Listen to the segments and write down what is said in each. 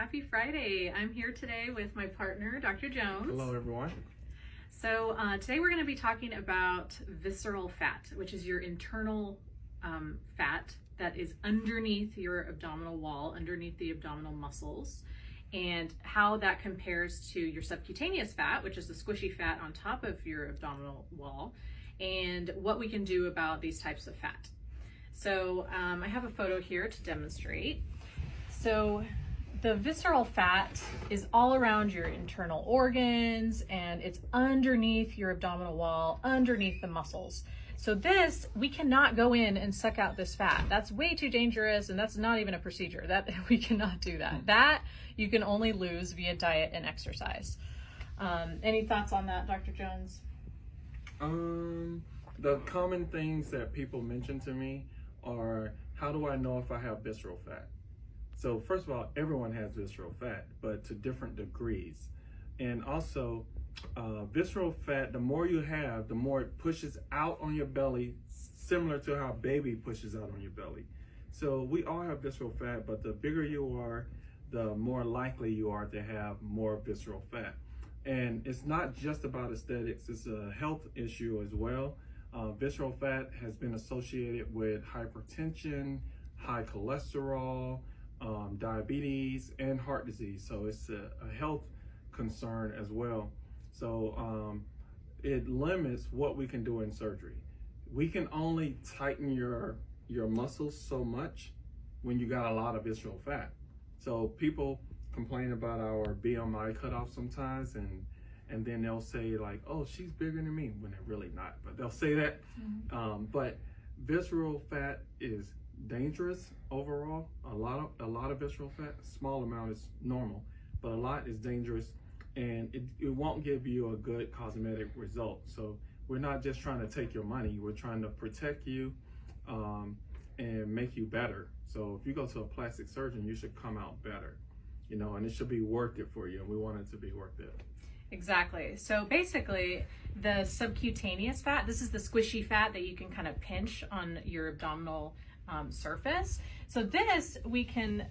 Happy Friday. I'm here today with my partner, Dr. Jones. Hello, everyone. So today we're going to be talking about visceral fat, which is your internal fat that is underneath your abdominal wall, underneath the abdominal muscles, and how that compares to your subcutaneous fat, which is the squishy fat on top of your abdominal wall, and what we can do about these types of fat. So I have a photo here to demonstrate. So the visceral fat is all around your internal organs, and it's underneath your abdominal wall, underneath the muscles. So this, we cannot go in and suck out this fat. That's way too dangerous, and that's not even a procedure. That we cannot do that. That you can only lose via diet and exercise. Any thoughts on that, Dr. Jones? The common things that people mention to me are, how do I know if I have visceral fat? So first of all, everyone has visceral fat, but to different degrees. And also, visceral fat, the more you have, the more it pushes out on your belly, similar to how baby pushes out on your belly. So we all have visceral fat, but the bigger you are, the more likely you are to have more visceral fat. And it's not just about aesthetics, it's a health issue as well. Visceral fat has been associated with hypertension, high cholesterol, diabetes, and heart disease. So it's a health concern as well. So it limits what we can do in surgery. We can only tighten your muscles so much when you got a lot of visceral fat. So people complain about our BMI cutoff sometimes, and then they'll say like, oh, she's bigger than me, when they're really not, but they'll say that. But visceral fat is dangerous overall. A lot of visceral fat, small amount is normal, but a lot is dangerous, and it won't give you a good cosmetic result. So we're not just trying to take your money, we're trying to protect you and make you better. So if you go to a plastic surgeon, you should come out better, you know, and it should be worth it for you, and we want it to be worth it. Exactly. So basically, the subcutaneous fat, this is the squishy fat that you can kind of pinch on your abdominal surface. So this, we can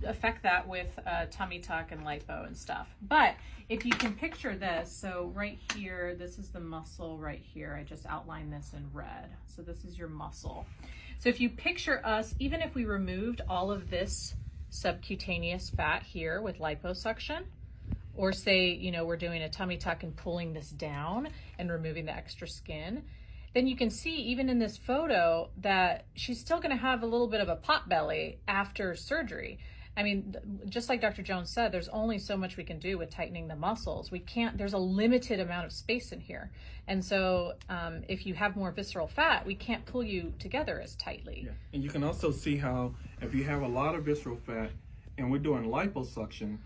affect that with tummy tuck and lipo and stuff. But if you can picture this, so right here, this is the muscle right here. I just outlined this in red. So this is your muscle. So if you picture us, even if we removed all of this subcutaneous fat here with liposuction, or say, you know, we're doing a tummy tuck and pulling this down and removing the extra skin, then you can see even in this photo that she's still going to have a little bit of a pot belly after surgery. I mean, just like Dr. Jones said, there's only so much we can do with tightening the muscles. We can't, there's a limited amount of space in here. And so if you have more visceral fat, we can't pull you together as tightly. Yeah. And you can also see how if you have a lot of visceral fat and we're doing liposuction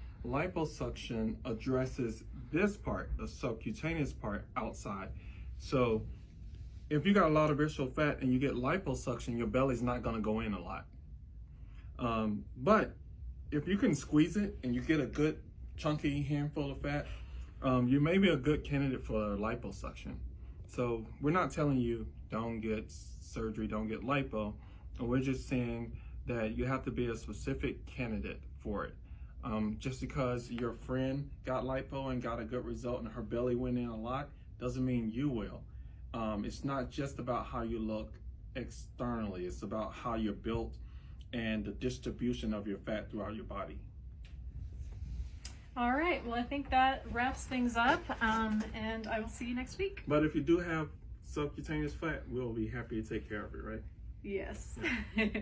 addresses this part, the subcutaneous part outside. So if you got a lot of visceral fat and you get liposuction, your belly's not going to go in a lot. But if you can squeeze it and you get a good chunky handful of fat, you may be a good candidate for liposuction. So we're not telling you don't get surgery, don't get lipo. We're just saying that you have to be a specific candidate for it. Just because your friend got lipo and got a good result and her belly went in a lot doesn't mean you will. It's not just about how you look externally, it's about how you're built and the distribution of your fat throughout your body. All right, well, I think that wraps things up, and I will see you next week. But if you do have subcutaneous fat, we'll be happy to take care of it, right? Yes. Yeah.